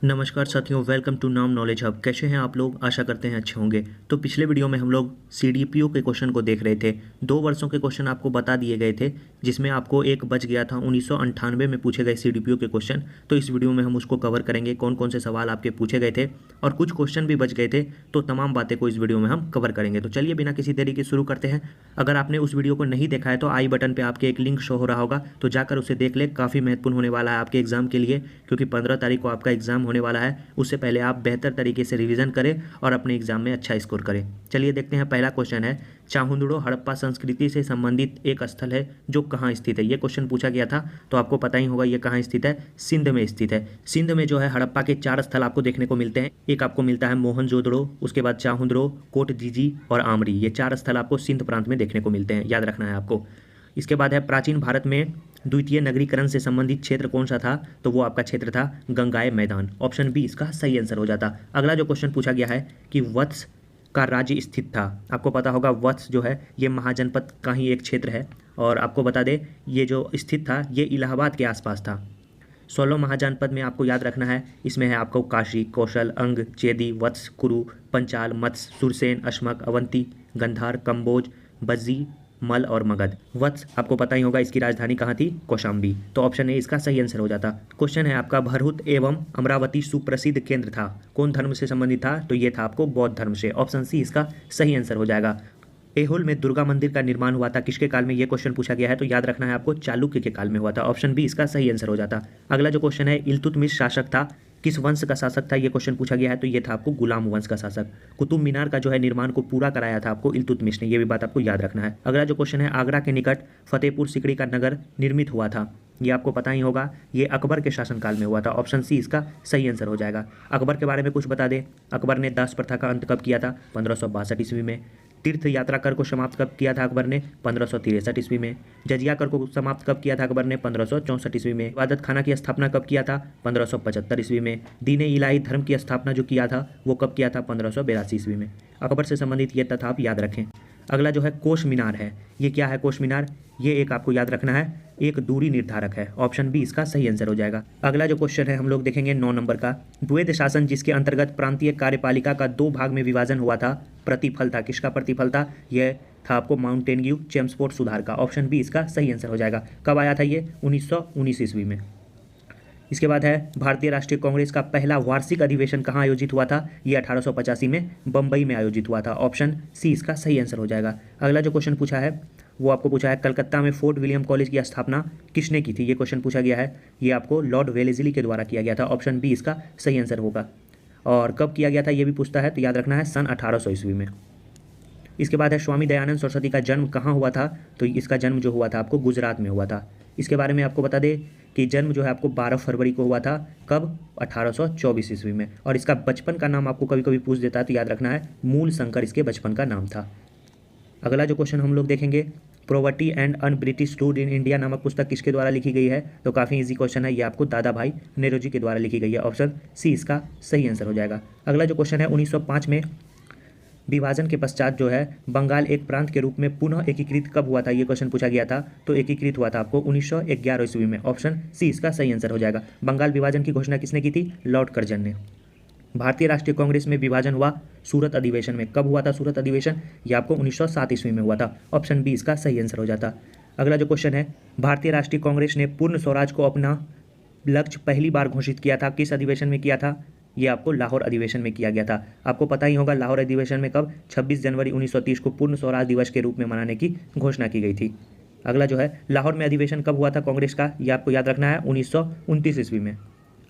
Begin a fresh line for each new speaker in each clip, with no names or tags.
नमस्कार साथियों, welcome to नाम नॉलेज हब। कैसे हैं आप लोग? आशा करते हैं अच्छे होंगे। तो पिछले वीडियो में हम लोग सीडीपीओ के क्वेश्चन को देख रहे थे। 2 वर्षों के क्वेश्चन आपको बता दिए गए थे, जिसमें आपको एक बच गया था 1998 में पूछे गए सीडीपीओ के क्वेश्चन। तो इस वीडियो में हम उसको कवर करेंगे, कौन कौन से सवाल आपके पूछे गए थे और कुछ क्वेश्चन भी बच गए थे। तो तमाम बातें को इस वीडियो में हम कवर करेंगे। तो चलिए बिना किसी देरी के शुरू करते हैं। अगर आपने उस वीडियो को नहीं देखा है तो आई बटन पर आपके एक लिंक शो हो रहा होगा, तो जाकर उसे देख ले। काफ़ी महत्वपूर्ण होने वाला है आपके एग्जाम के लिए, क्योंकि 15 तारीख को आपका एग्जाम होने वाला है। उससे पहले आप बेहतर तरीके से रिवीजन करें और अपने एग्जाम में अच्छा स्कोर करें। चलिए देखते हैं। पहला क्वेश्चन है, चाहुंदड़ो हड़प्पा संस्कृति से संबंधित एक स्थल है जो कहाँ स्थित है। ये क्वेश्चन पूछा गया था, तो आपको पता ही होगा ये कहाँ स्थित है। सिंध में स्थित है। सिंध में जो है हड़प्पा के 4 स्थल आपको देखने को मिलते हैं। एक आपको मिलता है मोहनजोदड़ो, उसके बाद चाहुंदड़ो, कोट जीजी और आमरी। ये 4 स्थल आपको सिंध प्रांत में देखने को मिलते हैं, याद रखना है आपको। इसके बाद है, प्राचीन भारत में द्वितीय नगरीकरण से संबंधित क्षेत्र कौन सा था। तो वो आपका क्षेत्र था गंगाए मैदान। ऑप्शन बी इसका सही आंसर हो जाता। अगला जो क्वेश्चन पूछा गया है कि वत्स का राज्य स्थित था। आपको पता होगा वत्स जो है ये महाजनपद का ही एक क्षेत्र है, और आपको बता दें ये जो स्थित था ये इलाहाबाद के आसपास था। 16 महाजनपद में आपको याद रखना है, इसमें है आपको काशी, कौशल, अंग, चेदी, वत्स, कुरु, पंचाल, मत्स्य, सुरसेन, अश्मक, अवंती, गंधार, कंबोज, बज्जी, मल और मगध। वत्स आपको पता ही होगा इसकी राजधानी कहाँ थी, कौशाम्बी। तो ऑप्शन ए इसका सही आंसर हो जाता। क्वेश्चन है आपका, भरहुत एवं अमरावती सुप्रसिद्ध केंद्र था, कौन धर्म से संबंधित था। तो ये था आपको बौद्ध धर्म से। ऑप्शन सी इसका सही आंसर हो जाएगा। ऐहोल में दुर्गा मंदिर का निर्माण हुआ था किसके काल में, ये क्वेश्चन पूछा गया है। तो याद रखना है आपको चालुक्य के काल में हुआ था। ऑप्शन बी इसका सही आंसर हो जाता। अगला जो क्वेश्चन है, इल्तुतमिश शासक था, किस वंश का शासक था, ये क्वेश्चन पूछा गया है। तो ये था आपको गुलाम वंश का शासक। कुतुब मीनार का जो है निर्माण को पूरा कराया था आपको इल्तुतमिश ने, ये भी बात आपको याद रखना है। अगला जो क्वेश्चन है, आगरा के निकट फतेहपुर सिकरी का नगर निर्मित हुआ था, ये आपको पता ही होगा, ये अकबर के शासनकाल में हुआ था। ऑप्शन सी इसका सही आंसर हो जाएगा। अकबर के बारे में कुछ बता दें। अकबर ने दास प्रथा का अंत कब किया था, 1562 ईस्वी में। तीर्थ यात्रा कर को समाप्त कब किया था अकबर ने, 1563 ईस्वी में। जजिया कर को समाप्त कब किया था अकबर ने, 1564 ईस्वी में। इबादत खाना की स्थापना कब किया था, 1575 ईस्वी में। दीन इलाही धर्म की स्थापना जो किया था वो कब किया था, 1582 ईस्वी में। अकबर से संबंधित ये तथ्य आप याद रखें। अगला जो है कोश मीनार है, ये क्या है कोश मीनार, ये एक आपको याद रखना है, एक दूरी निर्धारक है। ऑप्शन बी इसका सही आंसर हो जाएगा। अगला जो क्वेश्चन है हम लोग देखेंगे 9 नंबर का, द्वैध शासन जिसके अंतर्गत प्रांतीय कार्यपालिका का 2 भाग में विभाजन हुआ था, प्रतिफल था, किसका प्रतिफल था, यह था आपको माउंटेन्यू चेम्सफोर्ड सुधार का। ऑप्शन बी इसका सही आंसर हो जाएगा। कब आया था ये, 1919 ईस्वी में। इसके बाद है, भारतीय राष्ट्रीय कांग्रेस का पहला वार्षिक अधिवेशन कहाँ आयोजित हुआ था, ये 1885 में बम्बई में आयोजित हुआ था। ऑप्शन सी इसका सही आंसर हो जाएगा। अगला जो क्वेश्चन पूछा है वो आपको पूछा है, कलकत्ता में फोर्ट विलियम कॉलेज की स्थापना किसने की थी, ये क्वेश्चन पूछा गया है। ये आपको लॉर्ड वेलेस्ली के द्वारा किया गया था। ऑप्शन बी इसका सही आंसर होगा। और कब किया गया था ये भी पूछता है, तो याद रखना है सन 1800 ईस्वी में। इसके बाद है, स्वामी दयानंद सरस्वती का जन्म कहाँ हुआ था, तो इसका जन्म जो हुआ था आपको गुजरात में हुआ था। इसके बारे में आपको बता दें कि जन्म जो है आपको 12 फरवरी को हुआ था, कब, 1824 ईस्वी में। और इसका बचपन का नाम आपको कभी कभी पूछ देता है, तो याद रखना है मूल शंकर इसके बचपन का नाम था। अगला जो क्वेश्चन हम लोग देखेंगे, poverty and un British rule in India नामक पुस्तक किसके द्वारा लिखी गई है। तो काफ़ी इजी क्वेश्चन है, ये आपको दादा भाई नेहरू के द्वारा लिखी गई है। ऑप्शन सी इसका सही आंसर हो जाएगा। अगला जो क्वेश्चन है, 1905 में विभाजन के पश्चात जो है बंगाल एक प्रांत के रूप में पुनः एकीकृत कब हुआ था, ये क्वेश्चन पूछा गया था। तो एकीकृत हुआ था आपको 1911 ईस्वी में। ऑप्शन सी इसका सही आंसर हो जाएगा। बंगाल विभाजन की घोषणा किसने की थी, लॉर्ड कर्जन ने। भारतीय राष्ट्रीय कांग्रेस में विभाजन हुआ सूरत अधिवेशन में, कब हुआ था सूरत अधिवेशन, यह आपको 1907 ईस्वी में हुआ था। ऑप्शन बी इसका सही आंसर हो जाता। अगला जो क्वेश्चन है, भारतीय राष्ट्रीय कांग्रेस ने पूर्ण स्वराज को अपना लक्ष्य पहली बार घोषित किया था, किस अधिवेशन में किया था, ये आपको लाहौर अधिवेशन में किया गया था। आपको पता ही होगा लाहौर अधिवेशन में कब, 26 जनवरी 1930 को पूर्ण स्वराज दिवस के रूप में मनाने की घोषणा की गई थी। अगला जो है, लाहौर में अधिवेशन कब हुआ था कांग्रेस का, ये आपको याद रखना है 1929 ईस्वी में।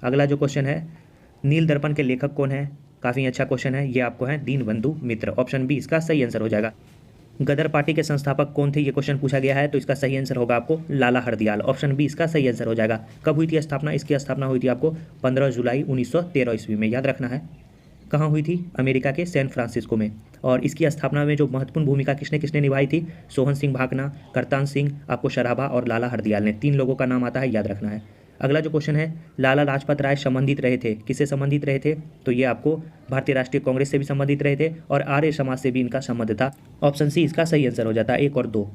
अगला जो क्वेश्चन है, नील दर्पण के लेखक कौन है, काफ़ी अच्छा क्वेश्चन है, ये आपको है दीनबंधु मित्र। ऑप्शन बी इसका सही आंसर हो जाएगा। गदर पार्टी के संस्थापक कौन थे, ये क्वेश्चन पूछा गया है। तो इसका सही आंसर होगा आपको लाला हरदयाल। ऑप्शन बी इसका सही आंसर हो जाएगा। कब हुई थी स्थापना, इसकी स्थापना हुई थी आपको 15 जुलाई 1913 ईस्वी में, याद रखना है। कहाँ हुई थी, अमेरिका के सैन फ्रांसिस्को में। और इसकी स्थापना में जो महत्वपूर्ण भूमिका किसने किसने निभाई थी, सोहन सिंह भाकना, करतान सिंह, आपको शराभा और लाला हरदयाल ने, 3 लोगों का नाम आता है, याद रखना है। अगला जो क्वेश्चन है, लाला लाजपत राय संबंधित रहे थे, किससे संबंधित रहे थे, तो ये आपको भारतीय राष्ट्रीय कांग्रेस से भी संबंधित रहे थे और आर्य समाज से भी इनका संबंध था। ऑप्शन सी इसका सही आंसर हो जाता है, 1 और 2।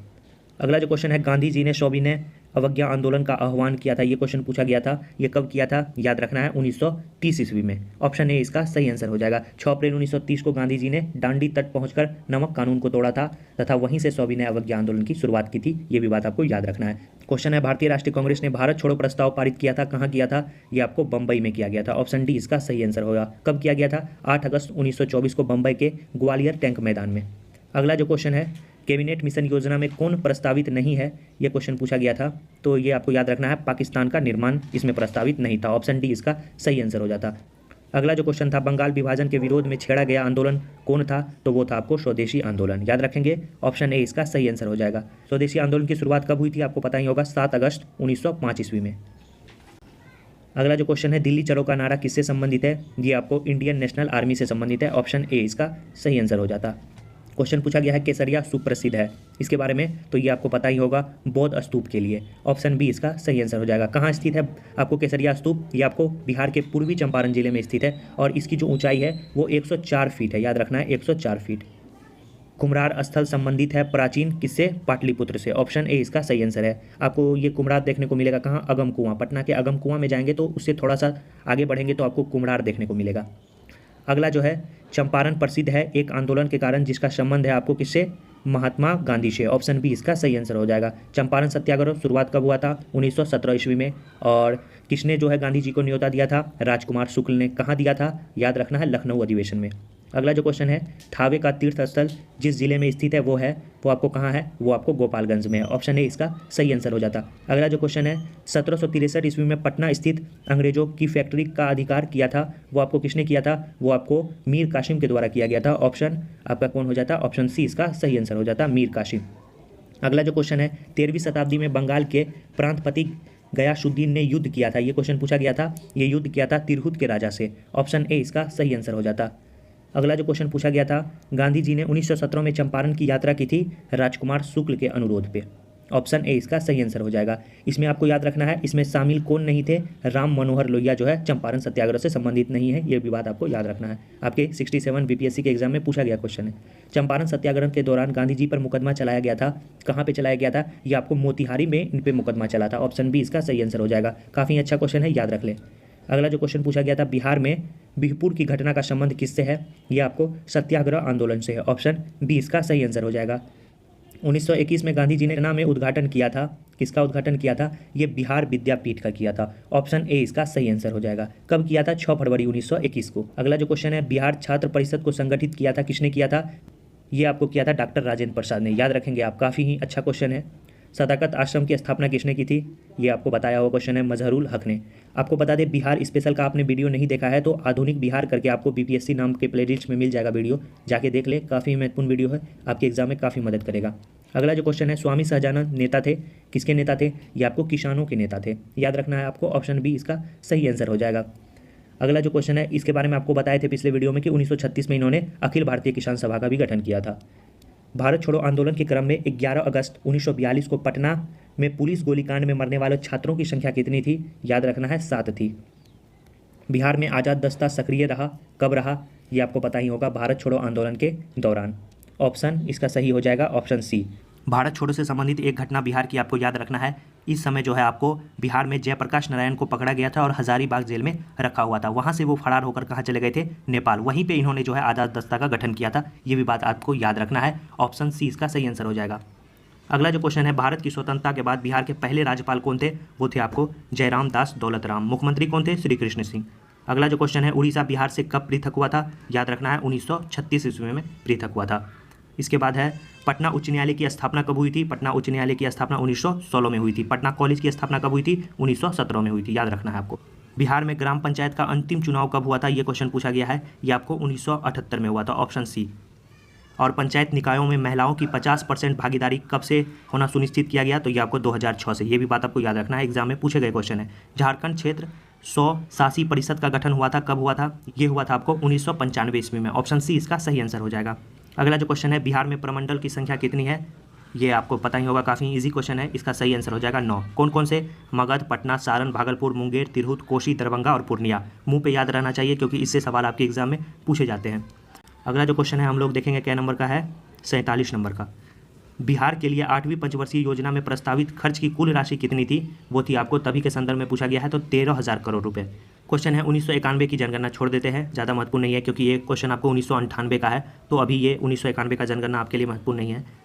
अगला जो क्वेश्चन है, गांधी जी ने सविनय अवज्ञा आंदोलन का आह्वान किया था, ये क्वेश्चन पूछा गया था। ये कब किया था? याद रखना है 1930 ईस्वी में। ऑप्शन ए इसका सही आंसर हो जाएगा। 6 अप्रैल 1930 को गांधी जी ने दांडी तट पहुंचकर नमक कानून को तोड़ा था तथा वहीं से सविनय अवज्ञा आंदोलन की शुरुआत की थी। ये भी बात आपको याद रखना है। क्वेश्चन है, भारतीय राष्ट्रीय कांग्रेस ने भारत छोड़ो प्रस्ताव पारित किया था, कहाँ किया था? ये आपको बंबई में किया गया था। ऑप्शन डी इसका सही आंसर होगा। कब किया गया था? 8 अगस्त 1924 को बंबई के ग्वालियर टैंक मैदान में। अगला जो क्वेश्चन है, कैबिनेट मिशन योजना में कौन प्रस्तावित नहीं है? ये क्वेश्चन पूछा गया था, तो ये आपको याद रखना है, पाकिस्तान का निर्माण इसमें प्रस्तावित नहीं था। ऑप्शन डी इसका सही आंसर हो जाता। अगला जो क्वेश्चन था, बंगाल विभाजन के विरोध में छेड़ा गया आंदोलन कौन था? तो वो था आपको स्वदेशी आंदोलन। याद रखेंगे, ऑप्शन ए इसका सही आंसर हो जाएगा। स्वदेशी आंदोलन की शुरुआत कब हुई थी? आपको पता ही होगा, 7 अगस्त 1905 ईस्वी में। अगला जो क्वेश्चन है, दिल्ली चलो का नारा किससे संबंधित है? ये आपको इंडियन नेशनल आर्मी से संबंधित है। ऑप्शन ए इसका सही आंसर हो जाता। क्वेश्चन पूछा गया है, केसरिया सुप्रसिद्ध है इसके बारे में, तो ये आपको पता ही होगा, बौद्ध स्तूप के लिए। ऑप्शन बी इसका सही आंसर हो जाएगा। कहाँ स्थित है आपको केसरिया स्तूप? ये आपको बिहार के पूर्वी चंपारण जिले में स्थित है और इसकी जो ऊंचाई है वो 104 फीट है। याद रखना है, 104 फीट। कुम्हरार स्थल संबंधित है प्राचीन किससे? पाटलिपुत्र से। ऑप्शन ए इसका सही आंसर है। आपको ये कुम्हरार देखने को मिलेगा कहाँ? अगम कुआं। पटना के अगम कुआं में जाएंगे तो उससे थोड़ा सा आगे बढ़ेंगे तो आपको कुम्हरार देखने को मिलेगा। अगला जो है, चंपारण प्रसिद्ध है एक आंदोलन के कारण जिसका संबंध है आपको किससे? महात्मा गांधी से। ऑप्शन बी इसका सही आंसर हो जाएगा। चंपारण सत्याग्रह शुरुआत कब हुआ था? 1917 ईस्वी में। और किसने जो है गांधी जी को न्योता दिया था? राजकुमार शुक्ल ने। कहाँ दिया था? याद रखना है, लखनऊ अधिवेशन में। अगला जो क्वेश्चन है, थावे का तीर्थ स्थल जिस जिले में स्थित है वो आपको कहाँ है? वो आपको गोपालगंज में है। ऑप्शन ए इसका सही आंसर हो जाता। अगला जो क्वेश्चन है, 1763 ईस्वी में पटना स्थित अंग्रेजों की फैक्ट्री का अधिकार किया था, वो आपको किसने किया था? वो आपको मीर कासिम के द्वारा किया गया था। ऑप्शन आपका कौन हो जाता? ऑप्शन सी इसका सही आंसर हो जाता, मीर कासिम। अगला जो क्वेश्चन है, 13वीं शताब्दी में बंगाल के प्रांतपति गयासुद्दीन ने युद्ध किया था, ये क्वेश्चन पूछा गया था। ये युद्ध किया था तिरहुत के राजा से। ऑप्शन ए इसका सही आंसर हो जाता। अगला जो क्वेश्चन पूछा गया था, गांधी जी ने 1917 में चंपारण की यात्रा की थी राजकुमार शुक्ल के अनुरोध पे। ऑप्शन ए इसका सही आंसर हो जाएगा। इसमें आपको याद रखना है, इसमें शामिल कौन नहीं थे? राम मनोहर लोहिया जो है चंपारण सत्याग्रह से संबंधित नहीं है, ये भी बात आपको याद रखना है। आपके 67 बीपीएससी के एग्जाम में पूछा गया क्वेश्चन है। चंपारण सत्याग्रह के दौरान गांधी जी पर मुकदमा चलाया गया था, कहाँ पे चलाया गया था? ये आपको मोतिहारी में इन पे मुकदमा चला था। ऑप्शन बी इसका सही आंसर हो जाएगा। काफ़ी अच्छा क्वेश्चन है, याद रख ले। अगला जो क्वेश्चन पूछा गया था, बिहार में बिहपुर की घटना का संबंध किससे है? ये आपको सत्याग्रह आंदोलन से है। ऑप्शन बी इसका सही आंसर हो जाएगा। 1921 में गांधी जी ने पटना में उद्घाटन किया था, किसका उद्घाटन किया था? ये बिहार विद्यापीठ का किया था। ऑप्शन ए इसका सही आंसर हो जाएगा। कब किया था? 6 फरवरी 1921 को। अगला जो क्वेश्चन है, बिहार छात्र परिषद को संगठित किया था, किसने किया था? ये आपको किया था डॉक्टर राजेंद्र प्रसाद ने। याद रखेंगे आप, काफ़ी ही अच्छा क्वेश्चन है। सदाकत आश्रम की स्थापना किसने की थी? ये आपको बताया हुआ क्वेश्चन है, मजहरुल हक ने। आपको बता दें, बिहार स्पेशल का आपने वीडियो नहीं देखा है तो आधुनिक बिहार करके आपको बीपीएससी नाम के प्लेलिस्ट में मिल जाएगा वीडियो, जाके देख ले। काफ़ी महत्वपूर्ण वीडियो है, आपके एग्जाम में काफ़ी मदद करेगा। अगला जो क्वेश्चन है, स्वामी सहजानंद नेता थे, किसके नेता थे? ये आपको किसानों के नेता थे। याद रखना है आपको, ऑप्शन बी इसका सही आंसर हो जाएगा। अगला जो क्वेश्चन है, इसके बारे में आपको बताए थे पिछले वीडियो में कि 1936 में इन्होंने अखिल भारतीय किसान सभा का भी गठन किया था। भारत छोड़ो आंदोलन के क्रम में 11 अगस्त 1942 को पटना में पुलिस गोलीकांड में मरने वाले छात्रों की संख्या कितनी थी? याद रखना है, 7 थी। बिहार में आज़ाद दस्ता सक्रिय रहा, कब रहा? ये आपको पता ही होगा, भारत छोड़ो आंदोलन के दौरान। ऑप्शन इसका सही हो जाएगा, ऑप्शन सी। भारत छोड़ो से संबंधित एक घटना बिहार की आपको याद रखना है। इस समय जो है आपको बिहार में जयप्रकाश नारायण को पकड़ा गया था और हजारीबाग जेल में रखा हुआ था। वहाँ से वो फरार होकर कहाँ चले गए थे? नेपाल। वहीं पे इन्होंने जो है आज़ाद दस्ता का गठन किया था। ये भी बात आपको याद रखना है। ऑप्शन सी इसका सही आंसर हो जाएगा। अगला जो क्वेश्चन है, भारत की स्वतंत्रता के बाद बिहार के पहले राज्यपाल कौन थे? वो थे आपको जयराम दास दौलतराम। मुख्यमंत्री कौन थे? श्री कृष्ण सिंह। अगला जो क्वेश्चन है, उड़ीसा बिहार से कब पृथक हुआ था? याद रखना है, 1936 ईस्वी में पृथक हुआ था। इसके बाद है, पटना उच्च न्यायालय की स्थापना कब हुई थी? पटना उच्च न्यायालय की स्थापना 1916 में हुई थी। पटना कॉलेज की स्थापना कब हुई थी? 1917 में हुई थी। याद रखना है आपको। बिहार में ग्राम पंचायत का अंतिम चुनाव कब हुआ था? ये क्वेश्चन पूछा गया है। ये आपको 1978 में हुआ था। Option C. और पंचायत निकायों में महिलाओं की 50% भागीदारी कब से होना सुनिश्चित किया गया? तो ये आपको 2006 से। ये भी बात आपको याद रखना है, एग्जाम में पूछे गए क्वेश्चन है। झारखंड क्षेत्र 100 शासी परिषद का गठन हुआ था, कब हुआ था? ये हुआ था आपको 1995 ईस्वी में। ऑप्शन सी इसका सही आंसर हो जाएगा। अगला जो क्वेश्चन है, बिहार में प्रमंडल की संख्या कितनी है? ये आपको पता ही होगा, काफ़ी इजी क्वेश्चन है। इसका सही आंसर हो जाएगा 9। कौन कौन से? मगध, पटना, सारण, भागलपुर, मुंगेर, तिरहुत, कोसी, दरभंगा और पूर्णिया। मुंह पे याद रहना चाहिए क्योंकि इससे सवाल आपके एग्जाम में पूछे जाते हैं। अगला जो क्वेश्चन है हम लोग देखेंगे क्या नंबर का है? 47 नंबर का। बिहार के लिए 8वीं पंचवर्षीय योजना में प्रस्तावित खर्च की कुल राशि कितनी थी, वो थी आपको तभी के संदर्भ में पूछा गया है, तो 13,000 करोड़ रुपए। क्वेश्चन है 1991 की जनगणना छोड़ देते हैं, ज़्यादा महत्वपूर्ण नहीं है क्योंकि ये क्वेश्चन आपको 1998 का है, तो अभी ये 1991 का जनगणना आपके लिए महत्वपूर्ण नहीं है।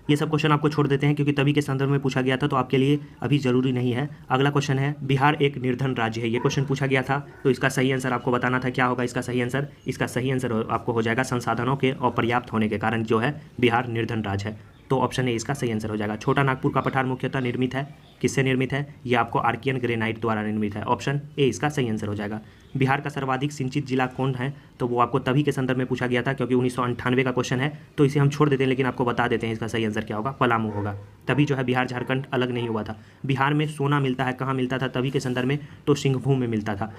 ये सब क्वेश्चन आपको छोड़ देते हैं क्योंकि तभी के संदर्भ में पूछा गया था, तो आपके लिए अभी जरूरी नहीं है। अगला क्वेश्चन है बिहार एक निर्धन राज्य है, ये क्वेश्चन पूछा गया था, तो इसका सही आंसर आपको बताना था। क्या होगा इसका सही आंसर? इसका सही आंसर आपको हो जाएगा संसाधनों के अपर्याप्त होने के कारण जो है बिहार निर्धन राज्य है, तो ऑप्शन ए इसका सही आंसर हो जाएगा। छोटा नागपुर का पठार मुख्यतः निर्मित है, किससे निर्मित है? ये आपको आर्कियन ग्रेनाइट द्वारा निर्मित है, ऑप्शन ए इसका सही आंसर हो जाएगा। बिहार का सर्वाधिक सिंचित जिला कौन है, तो वो आपको तभी के संदर्भ में पूछा गया था क्योंकि 1998 का क्वेश्चन है, तो इसे हम छोड़ देते हैं, लेकिन आपको बता देते हैं इसका सही आंसर क्या होगा, पलामू होगा। तभी जो है बिहार झारखंड अलग नहीं हुआ था। बिहार में सोना मिलता है, कहाँ मिलता था तभी के संदर्भ में, तो सिंहभूम में मिलता था।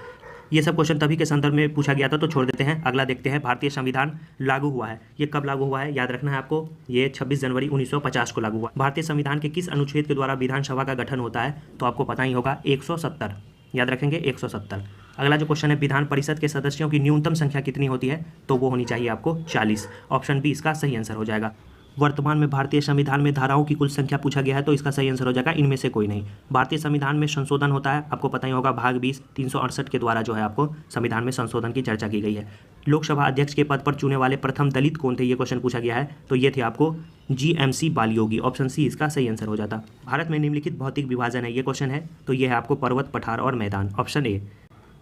ये सब क्वेश्चन तभी के संदर्भ में पूछा गया था, तो छोड़ देते हैं। अगला देखते हैं, भारतीय संविधान लागू हुआ है, ये कब लागू हुआ है याद रखना है आपको, ये 26 जनवरी 1950 को लागू हुआ। भारतीय संविधान के किस अनुच्छेद के द्वारा विधानसभा का गठन होता है, तो आपको पता ही होगा 170, याद रखेंगे 170। अगला जो क्वेश्चन है, विधान परिषद के सदस्यों की न्यूनतम संख्या कितनी होती है, तो वो होनी चाहिए आपको 40, ऑप्शन बी इसका सही आंसर हो जाएगा। वर्तमान में भारतीय संविधान में धाराओं की कुल संख्या पूछा गया है, तो इसका सही आंसर हो जाएगा इनमें से कोई नहीं। भारतीय संविधान में संशोधन होता है, आपको पता ही होगा भाग 20 368 के द्वारा जो है आपको संविधान में संशोधन की चर्चा की गई है। लोकसभा अध्यक्ष के पद पर चुने वाले प्रथम दलित कौन थे, ये क्वेश्चन पूछा गया है, तो ये थे आपको GMC बालियोगी, ऑप्शन सी इसका सही आंसर हो जाता। भारत में निम्नलिखित भौतिक विभाजन है, ये क्वेश्चन है, तो ये है आपको पर्वत, पठार और मैदान, ऑप्शन ए।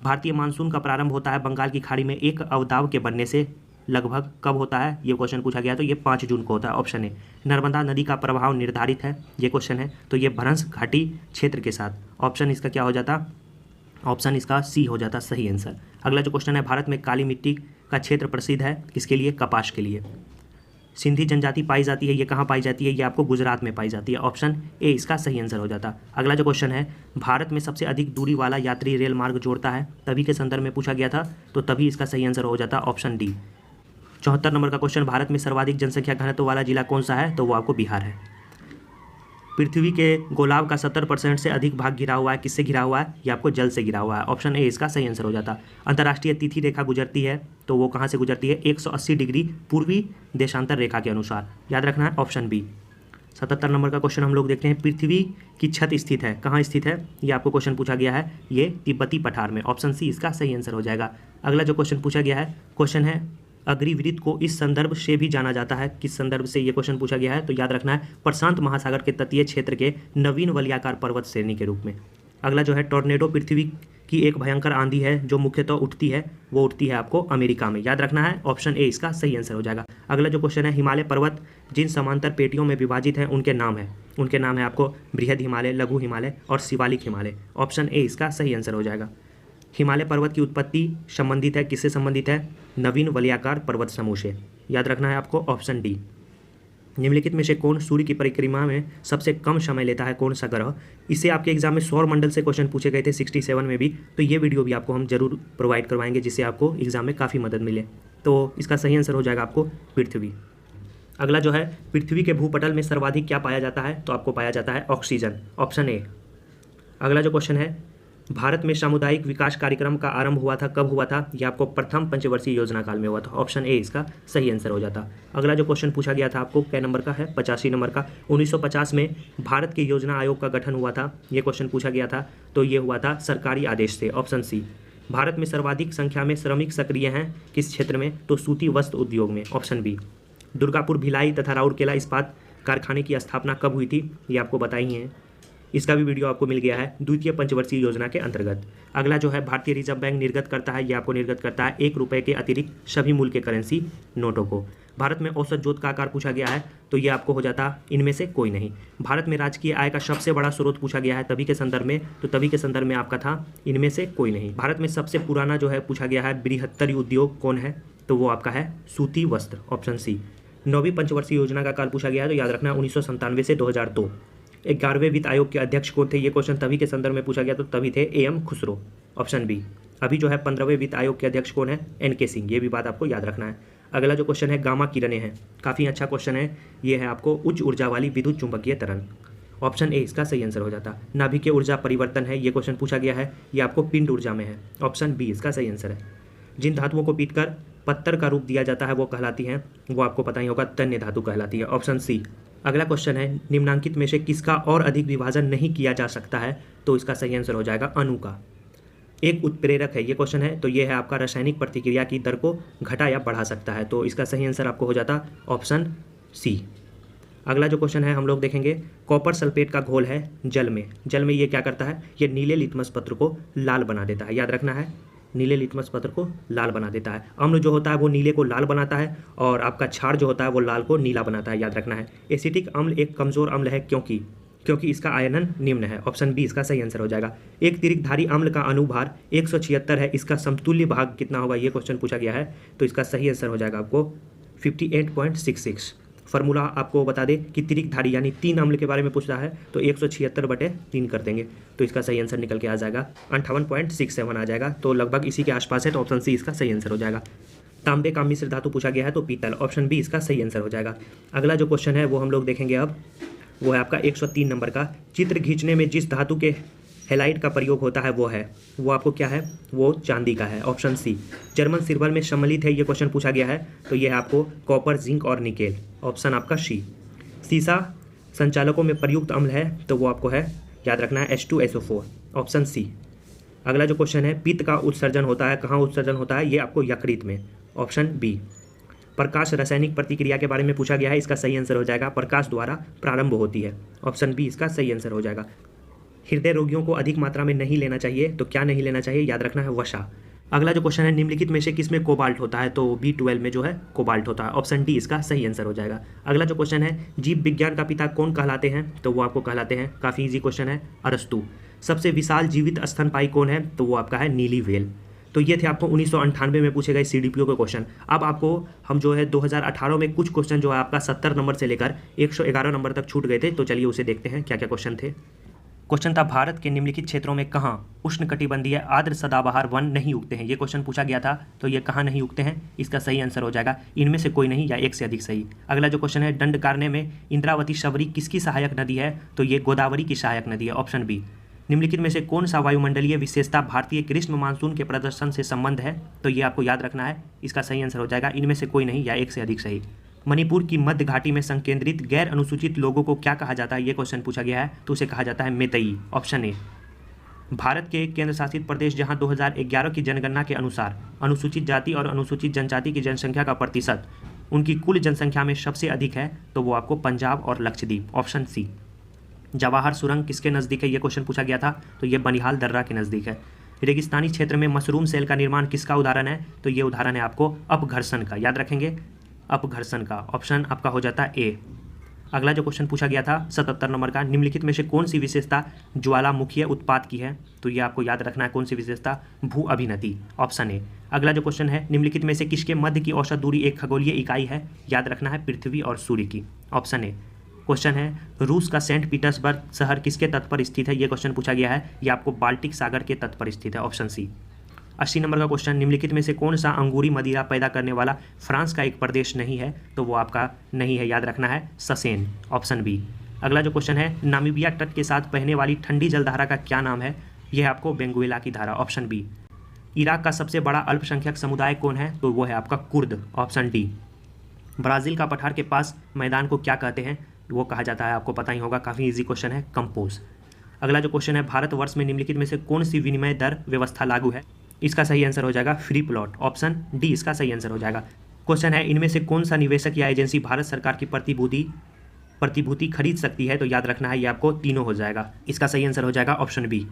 भारतीय मानसून का प्रारंभ होता है बंगाल की खाड़ी में एक अवदाब के बनने से लगभग कब होता है, ये क्वेश्चन पूछा गया, तो ये 5 जून को होता है, ऑप्शन ए। नर्मदा नदी का प्रभाव निर्धारित है, ये क्वेश्चन है, तो ये भ्रंश घाटी क्षेत्र के साथ, ऑप्शन इसका क्या हो जाता, ऑप्शन इसका सी हो जाता सही आंसर। अगला जो क्वेश्चन है, भारत में काली मिट्टी का क्षेत्र प्रसिद्ध है, किसके लिए? कपास के लिए। सिंधी जनजाति पाई जाती है, ये कहाँ पाई जाती है, ये आपको गुजरात में पाई जाती है, ऑप्शन ए इसका सही आंसर हो जाता। अगला जो क्वेश्चन है, भारत में सबसे अधिक दूरी वाला यात्री रेल मार्ग जोड़ता है, तभी के संदर्भ में पूछा गया था, तो तभी इसका सही आंसर हो जाता, ऑप्शन डी। 74 नंबर का क्वेश्चन, भारत में सर्वाधिक जनसंख्या घनत्व वाला जिला कौन सा है, तो वो आपको बिहार है। पृथ्वी के गोलाव का 70% से अधिक भाग घिरा हुआ है, किससे घिरा हुआ है, ये आपको जल से घिरा हुआ है, ऑप्शन ए इसका सही आंसर हो जाता। अंतर्राष्ट्रीय तिथि रेखा गुजरती है, तो वो कहाँ से गुजरती है, 180 डिग्री पूर्वी देशांतर रेखा के अनुसार, याद रखना है, ऑप्शन बी। 77 नंबर का क्वेश्चन हम लोग देखते हैं, पृथ्वी की छत स्थित है, कहाँ स्थित है, ये आपको क्वेश्चन पूछा गया है, ये तिब्बती पठार में, ऑप्शन सी इसका सही आंसर हो जाएगा। अगला जो क्वेश्चन पूछा गया है, क्वेश्चन है अग्निवृत्त को इस संदर्भ से भी जाना जाता है, किस संदर्भ से ये क्वेश्चन पूछा गया है, तो याद रखना है प्रशांत महासागर के तटीय क्षेत्र के नवीन वलयाकार पर्वत श्रेणी के रूप में। अगला जो है, टॉर्नेडो पृथ्वी की एक भयंकर आंधी है जो मुख्यतः उठती है, वो उठती है आपको अमेरिका में, याद रखना है, ऑप्शन ए इसका सही आंसर हो जाएगा। अगला जो क्वेश्चन है, हिमालय पर्वत जिन समांतर पेटियों में विभाजित हैं उनके नाम है, उनके नाम है आपको बृहद हिमालय, लघु हिमालय और शिवालिक हिमालय, ऑप्शन ए इसका सही आंसर हो जाएगा। हिमालय पर्वत की उत्पत्ति संबंधित है, किससे संबंधित है, नवीन वलयाकार पर्वत समूह से, याद रखना है आपको, ऑप्शन डी। निम्नलिखित में से कौन सूर्य की परिक्रमा में सबसे कम समय लेता है, कौन सा ग्रह? इससे आपके एग्जाम में सौर मंडल से क्वेश्चन पूछे गए थे 67 में भी, तो ये वीडियो भी आपको हम जरूर प्रोवाइड करवाएंगे जिससे आपको एग्जाम में काफ़ी मदद मिले, तो इसका सही आंसर हो जाएगा आपको पृथ्वी। अगला जो है, पृथ्वी के भूपटल में सर्वाधिक क्या पाया जाता है, तो आपको पाया जाता है ऑक्सीजन, ऑप्शन ए। अगला जो क्वेश्चन है, भारत में सामुदायिक विकास कार्यक्रम का आरंभ हुआ था, कब हुआ था, यह आपको प्रथम पंचवर्षीय योजना काल में हुआ था, ऑप्शन ए इसका सही आंसर हो जाता। अगला जो क्वेश्चन पूछा गया था आपको कै नंबर का है, 85 नंबर का, 1950 में भारत के योजना आयोग का गठन हुआ था, ये क्वेश्चन पूछा गया था, तो ये हुआ था सरकारी आदेश से, ऑप्शन सी। भारत में सर्वाधिक संख्या में श्रमिक सक्रिय हैं, किस क्षेत्र में, तो सूती वस्त्र उद्योग में, ऑप्शन बी। दुर्गापुर, भिलाई तथा राउरकेला इस्पात कारखाने की स्थापना कब हुई थी, ये आपको बताई है, इसका भी वीडियो आपको मिल गया है द्वितीय पंचवर्षीय योजना के अंतर्गत। अगला जो है, भारतीय रिजर्व बैंक निर्गत करता है, ये आपको निर्गत करता है 1 रुपये के अतिरिक्त सभी मूल्य के करेंसी नोटों को। भारत में औसत जोत का आकार पूछा गया है, तो ये आपको हो जाता इनमें से कोई नहीं। भारत में राजकीय आय का सबसे बड़ा स्रोत पूछा गया है तभी के संदर्भ में, तो तभी के संदर्भ में आपका था इनमें से कोई नहीं। भारत में सबसे पुराना जो है पूछा गया है बृहत्तर उद्योग कौन है, तो वो आपका है सूती वस्त्र, ऑप्शन सी। 9वीं पंचवर्षीय योजना का काल पूछा गया है, तो याद रखना 1997 से 2002। 11वें वित्त आयोग के अध्यक्ष कौन थे, ये क्वेश्चन तभी के संदर्भ में पूछा गया, तो तभी थे AM खुसरो, ऑप्शन बी। अभी जो है 15वें वित्त आयोग के अध्यक्ष कौन है, NK सिंह, ये भी बात आपको याद रखना है। अगला जो क्वेश्चन है, गामा किरणें हैं, काफ़ी अच्छा क्वेश्चन है, ये है आपको उच्च ऊर्जा वाली विद्युत चुंबकीय तरंग, ऑप्शन ए इसका सही आंसर हो जाता। नाभिकीय ऊर्जा परिवर्तन है, ये क्वेश्चन पूछा गया है, ये आपको पिंड ऊर्जा में है, ऑप्शन बी इसका सही आंसर है। जिन धातुओं को पीटकर पत्थर का रूप दिया जाता है वो कहलाती हैं, वो आपको पता ही होगा तन्य धातु कहलाती है, ऑप्शन सी। अगला क्वेश्चन है, निम्नांकित में से किसका और अधिक विभाजन नहीं किया जा सकता है? तो इसका सही आंसर हो जाएगा अणु का। एक उत्प्रेरक है, ये क्वेश्चन है, तो ये है आपका रासायनिक प्रतिक्रिया की दर को घटा या बढ़ा सकता है, तो इसका सही आंसर आपको हो जाता ऑप्शन सी। अगला जो क्वेश्चन है हम लोग देखेंगे, कॉपर सल्फेट का घोल है जल में ये क्या करता है? ये नीले लिटमस पत्र को लाल बना देता है, याद रखना है, नीले लिटमस पत्र को लाल बना देता है। अम्ल जो होता है वो नीले को लाल बनाता है और आपका क्षार जो होता है वो लाल को नीला बनाता है, याद रखना है। एसिटिक अम्ल एक कमजोर अम्ल है क्योंकि इसका आयनन निम्न है, ऑप्शन बी इसका सही आंसर हो जाएगा। एक तिरिक्तधारी अम्ल का अनुभार 176 है, इसका समतुल्य भाग कितना होगा? ये क्वेश्चन पूछा गया है, तो इसका सही आंसर हो जाएगा आपको 58.66। फॉर्मूला आपको बता दें कि तिरिक्तधारी यानी 3 अम्ल के बारे में पूछ रहा है, तो 176/3 कर देंगे, तो इसका सही आंसर निकल के आ जाएगा 58.67 आ जाएगा, तो लगभग इसी के आसपास है, तो ऑप्शन सी इसका सही आंसर हो जाएगा। तांबे का मिश्र धातु पूछा गया है, तो पीतल, ऑप्शन बी इसका सही आंसर हो जाएगा। अगला जो क्वेश्चन है वो हम लोग देखेंगे अब, वो है आपका 103 नंबर का। चित्र खींचने में जिस धातु के हेलाइट का प्रयोग होता है वो आपको क्या है? वो चांदी का है, ऑप्शन सी। जर्मन सिल्वर में सम्मिलित है, ये क्वेश्चन पूछा गया है, तो ये है आपको कॉपर, जिंक और निकेल, ऑप्शन आपका सी। सीसा संचालकों में प्रयुक्त अम्ल है, तो वो आपको है, याद रखना है, H2SO4, ऑप्शन सी। अगला जो क्वेश्चन है, पित्त का उत्सर्जन होता है, कहाँ उत्सर्जन होता है? ये आपको यकृत में, ऑप्शन बी। प्रकाश रासायनिक प्रतिक्रिया के बारे में पूछा गया है, इसका सही आंसर हो जाएगा प्रकाश द्वारा प्रारंभ होती है, ऑप्शन बी इसका सही आंसर हो जाएगा। हृदय रोगियों को अधिक मात्रा में नहीं लेना चाहिए, तो क्या नहीं लेना चाहिए? याद रखना है, वसा। अगला जो क्वेश्चन है, निम्नलिखित में से किसमें कोबाल्ट होता है? तो B12 में जो है कोबाल्ट होता है, ऑप्शन डी इसका सही आंसर हो जाएगा। अगला जो क्वेश्चन है, जीव विज्ञान का पिता कौन कहलाते हैं? तो वो आपको कहलाते हैं, काफ़ी इजी क्वेश्चन है, अरस्तु। सबसे विशाल जीवित स्तनपायी कौन है? तो वो आपका है नीली व्हेल। तो ये थे आपको 1998 में पूछे गए CDPO के क्वेश्चन। अब आपको हम जो है 2018 में कुछ क्वेश्चन जो है आपका 70 नंबर से लेकर 111 नंबर तक छूट गए थे, तो चलिए उसे देखते हैं क्या क्या क्वेश्चन थे। क्वेश्चन था, भारत के निम्नलिखित क्षेत्रों में कहाँ उष्णकटिबंधीय आर्द्र सदाबहार वन नहीं उगते हैं? ये क्वेश्चन पूछा गया था, तो ये कहाँ नहीं उगते हैं? इसका सही आंसर हो जाएगा इनमें से कोई नहीं या एक से अधिक सही। अगला जो क्वेश्चन है, दंडकारण्य में इंद्रावती शबरी किसकी सहायक नदी है? तो ये गोदावरी की सहायक नदी है, ऑप्शन बी। निम्नलिखित में से कौन सा वायुमंडलीय विशेषता भारतीय ग्रीष्म मानसून के प्रदर्शन से संबंध है? तो ये आपको याद रखना है, इसका सही आंसर हो जाएगा इनमें से कोई नहीं या एक से अधिक सही। मणिपुर की मध्य घाटी में संकेंद्रित गैर अनुसूचित लोगों को क्या कहा जाता है? ये क्वेश्चन पूछा गया है, तो उसे कहा जाता है मेतई, ऑप्शन ए। भारत के केंद्र शासित प्रदेश जहां 2011 की जनगणना के अनुसार अनुसूचित जाति और अनुसूचित जनजाति की जनसंख्या का प्रतिशत उनकी कुल जनसंख्या में सबसे अधिक है, तो वो आपको पंजाब और लक्षद्वीप, ऑप्शन सी। जवाहर सुरंग किसके नज़दीक है? ये क्वेश्चन पूछा गया था, तो ये बनिहाल दर्रा के नज़दीक है। रेगिस्तानी क्षेत्र में मशरूम सेल का निर्माण किसका उदाहरण है? तो ये उदाहरण है आपको अपघर्षण का, याद रखेंगे, अपघर्षण का, ऑप्शन आपका हो जाता है ए। अगला जो क्वेश्चन पूछा गया था 77 नंबर का, निम्नलिखित में से कौन सी विशेषता ज्वालामुखीय उत्पाद की है? तो ये आपको याद रखना है, कौन सी विशेषता? भू अभिनति, ऑप्शन ए। अगला जो क्वेश्चन है, निम्नलिखित में से किसके मध्य की औसत दूरी एक खगोलीय इकाई है? याद रखना है, पृथ्वी और सूर्य की, ऑप्शन ए। क्वेश्चन है, रूस का सेंट पीटर्सबर्ग शहर किसके तट पर स्थित है? ये क्वेश्चन पूछा गया है, ये आपको बाल्टिक सागर के तट पर स्थित है, ऑप्शन सी। 80 नंबर का क्वेश्चन, निम्नलिखित में से कौन सा अंगूरी मदिरा पैदा करने वाला फ्रांस का एक प्रदेश नहीं है? तो वो आपका नहीं है, याद रखना है, ससेन, ऑप्शन बी। अगला जो क्वेश्चन है, नामीबिया तट के साथ बहने वाली ठंडी जलधारा का क्या नाम है? यह आपको बेंगुएला की धारा, ऑप्शन बी। इराक का सबसे बड़ा अल्पसंख्यक समुदाय कौन है? तो वो है आपका कुर्द, ऑप्शन डी। ब्राज़ील का पठार के पास मैदान को क्या कहते हैं? वो कहा जाता है, आपको पता ही होगा, काफ़ी इजी क्वेश्चन है, कंपोज। अगला जो क्वेश्चन है, भारतवर्ष में निम्नलिखित में से कौन सी विनिमय दर व्यवस्था लागू है? इसका सही आंसर हो जाएगा फ्री प्लॉट, ऑप्शन डी इसका सही आंसर हो जाएगा। क्वेश्चन है, इनमें से कौन सा निवेशक या एजेंसी भारत सरकार की प्रतिभूति खरीद सकती है? तो याद रखना है, ये आपको तीनों हो जाएगा, इसका सही आंसर हो जाएगा ऑप्शन बी।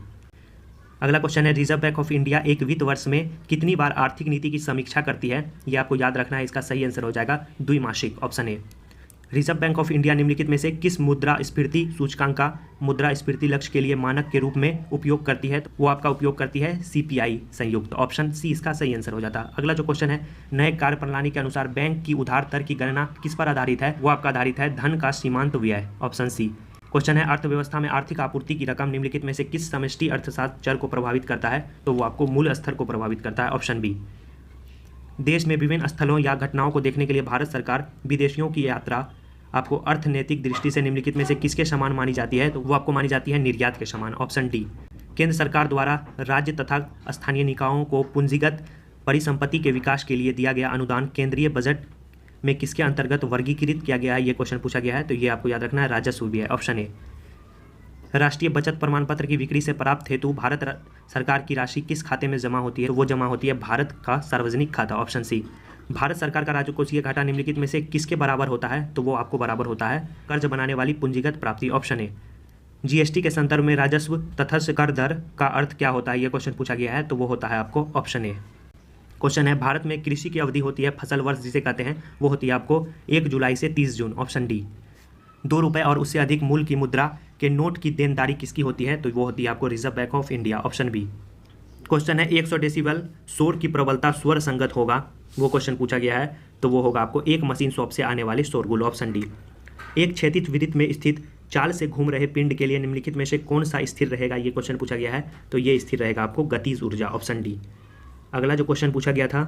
अगला क्वेश्चन है, रिजर्व बैंक ऑफ इंडिया एक वित्त वर्ष में कितनी बार आर्थिक नीति की समीक्षा करती है? ये आपको याद रखना है, इसका सही आंसर हो जाएगा द्विमासिक, option A. Reserve Bank of India निम्नलिखित में से किस मुद्रास्फीति सूचकांक का मुद्रास्फीति लक्ष्य के लिए मानक के रूप में उपयोग करती है? तो वो आपका उपयोग करती है CPI संयुक्त, ऑप्शन सी इसका सही आंसर हो जाता है। अगला जो क्वेश्चन है, नए कार्य प्रणाली के अनुसार बैंक की उधार दर की गणना किस पर आधारित है? वो आपका आधारित है धन का सीमांत व्यय, ऑप्शन सी। क्वेश्चन है, अर्थव्यवस्था में आर्थिक आपूर्ति की रकम निम्नलिखित में से किस समष्टि अर्थशास्त्र चर को प्रभावित करता है? तो वो आपको मूल स्तर को प्रभावित करता है, ऑप्शन बी। देश में विभिन्न स्थलों या घटनाओं को देखने के लिए भारत सरकार विदेशियों की यात्रा आपको अर्थनैतिक दृष्टि से निम्नलिखित में से किसके समान मानी जाती है? तो वो आपको मानी जाती है निर्यात के समान, ऑप्शन डी। केंद्र सरकार द्वारा राज्य तथा स्थानीय निकायों को पूंजीगत परिसंपत्ति के विकास के लिए दिया गया अनुदान केंद्रीय बजट में किसके अंतर्गत वर्गीकृत किया गया है, ये क्वेश्चन पूछा गया है। तो ये आपको याद रखना है, राजस्व भी है, ऑप्शन ए। राष्ट्रीय बचत प्रमाण पत्र की बिक्री से प्राप्त हेतु भारत सरकार की राशि किस खाते में जमा होती है, तो वो जमा होती है भारत का सार्वजनिक खाता, ऑप्शन सी। भारत सरकार का राजकोषीय घाटा निम्नलिखित में से किसके बराबर होता है, तो वो आपको बराबर होता है कर्ज बनाने वाली पूंजीगत प्राप्ति, ऑप्शन ए। जीएसटी के संदर्भ में राजस्व तटस्थ कर दर का अर्थ क्या होता है, ये क्वेश्चन पूछा गया है। तो वो होता है आपको ऑप्शन ए। क्वेश्चन है, भारत में कृषि की अवधि होती है, फसल वर्ष जिसे कहते हैं, वो होती है आपको 1 जुलाई से 30 जून, ऑप्शन डी। 2 रुपये और उससे अधिक मूल्य की मुद्रा के नोट की देनदारी किसकी होती है, तो वो होती है आपको Reserve Bank of India, option B. Question है, 100 डेसिबल शोर की प्रबलता स्वर संगत होगा, वो क्वेश्चन पूछा गया है। तो वो होगा आपको एक मशीन शॉप से आने वाले शोरगुल, ऑप्शन डी। एक क्षैतिज वृत्त में स्थित चाल से घूम रहे पिंड के लिए निम्नलिखित में से कौन सा स्थिर रहेगा, ये क्वेश्चन पूछा गया है। तो ये स्थिर रहेगा आपको गतिज ऊर्जा, ऑप्शन डी। अगला जो क्वेश्चन पूछा गया था,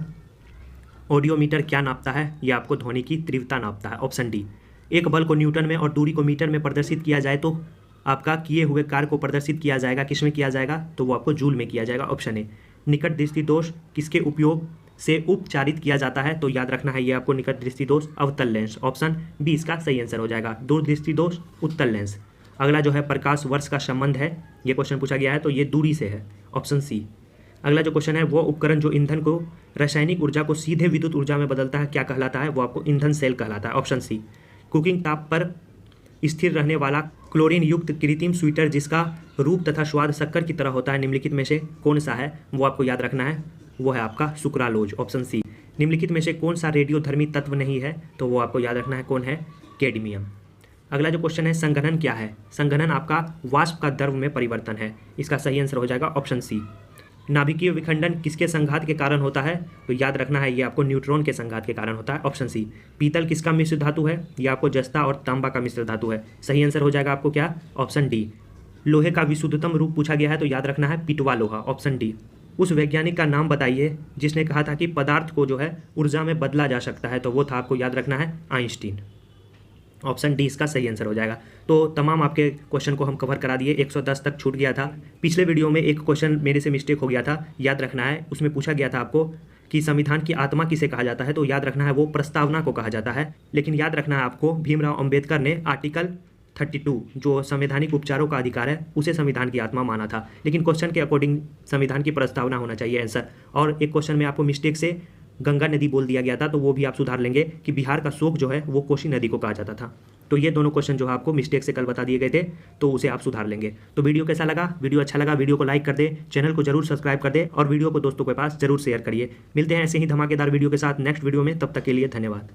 ऑडियोमीटर क्या नापता है, ये आपको ध्वनि की तीव्रता नापता है, ऑप्शन डी। एक बल को न्यूटन में और दूरी को मीटर में प्रदर्शित किया जाए तो आपका किए हुए कार्य को प्रदर्शित किया जाएगा, किस में किया जाएगा, तो वो आपको जूल में किया जाएगा, ऑप्शन ए। निकट दृष्टि दोष किसके उपयोग से उपचारित किया जाता है, तो याद रखना है ये आपको निकट दृष्टि दोष अवतल लेंस, ऑप्शन बी इसका सही आंसर हो जाएगा। दूर दृष्टि दोष उत्तल लेंस। अगला जो है प्रकाश वर्ष का संबंध है, ये क्वेश्चन पूछा गया है, तो ये दूरी से है, ऑप्शन सी। अगला जो क्वेश्चन है, वो उपकरण जो ईंधन को रासायनिक ऊर्जा को सीधे विद्युत ऊर्जा में बदलता है, क्या कहलाता है, वो आपको ईंधन सेल कहलाता है, ऑप्शन सी। कुकिंग ताप पर स्थिर रहने वाला क्लोरीन युक्त कृत्रिम स्वीटर जिसका रूप तथा स्वाद शक्कर की तरह होता है, निम्नलिखित में से कौन सा है, वो आपको याद रखना है, वो है आपका सुक्रालोज, ऑप्शन सी। निम्नलिखित में से कौन सा रेडियोधर्मी तत्व नहीं है, तो वो आपको याद रखना है कौन है, कैडमियम। अगला जो क्वेश्चन है, संघनन क्या है, संघनन आपका वाष्प का द्रव में परिवर्तन है, इसका सही आंसर हो जाएगा ऑप्शन सी। नाभिकीय विखंडन किसके संघात के कारण होता है, तो याद रखना है ये आपको न्यूट्रॉन के संघात के कारण होता है, ऑप्शन सी। पीतल किसका मिश्र धातु है, ये आपको जस्ता और तांबा का मिश्र धातु है, सही आंसर हो जाएगा आपको क्या, ऑप्शन डी। लोहे का विशुद्धतम रूप पूछा गया है, तो याद रखना है पिटवा लोहा, ऑप्शन डी। उस वैज्ञानिक का नाम बताइए जिसने कहा था कि पदार्थ को जो है ऊर्जा में बदला जा सकता है, तो वो था आपको याद रखना है आइंस्टीन, ऑप्शन डी इसका सही आंसर हो जाएगा। तो तमाम आपके क्वेश्चन को हम कवर करा दिए, 110 तक छूट गया था। पिछले वीडियो में एक क्वेश्चन मेरे से मिस्टेक हो गया था, याद रखना है, उसमें पूछा गया था आपको कि संविधान की आत्मा किसे कहा जाता है, तो याद रखना है वो प्रस्तावना को कहा जाता है। लेकिन याद रखना है आपको भीमराव अंबेडकर ने आर्टिकल 32 जो संवैधानिक उपचारों का अधिकार है उसे संविधान की आत्मा माना था, लेकिन क्वेश्चन के अकॉर्डिंग संविधान की प्रस्तावना होना चाहिए आंसर। और एक क्वेश्चन में आपको मिस्टेक से गंगा नदी बोल दिया गया था, तो वो भी आप सुधार लेंगे कि बिहार का शोक जो है वो कोसी नदी को कहा जाता था। तो ये दोनों क्वेश्चन जो है आपको मिस्टेक से कल बता दिए गए थे, तो उसे आप सुधार लेंगे। तो वीडियो कैसा लगा, वीडियो अच्छा लगा वीडियो को लाइक कर दे, चैनल को जरूर सब्सक्राइब कर दे और वीडियो को दोस्तों के पास जरूर शेयर करिए। मिलते हैं ऐसे ही धमाकेदार वीडियो के साथ नेक्स्ट वीडियो में, तब तक के लिए धन्यवाद।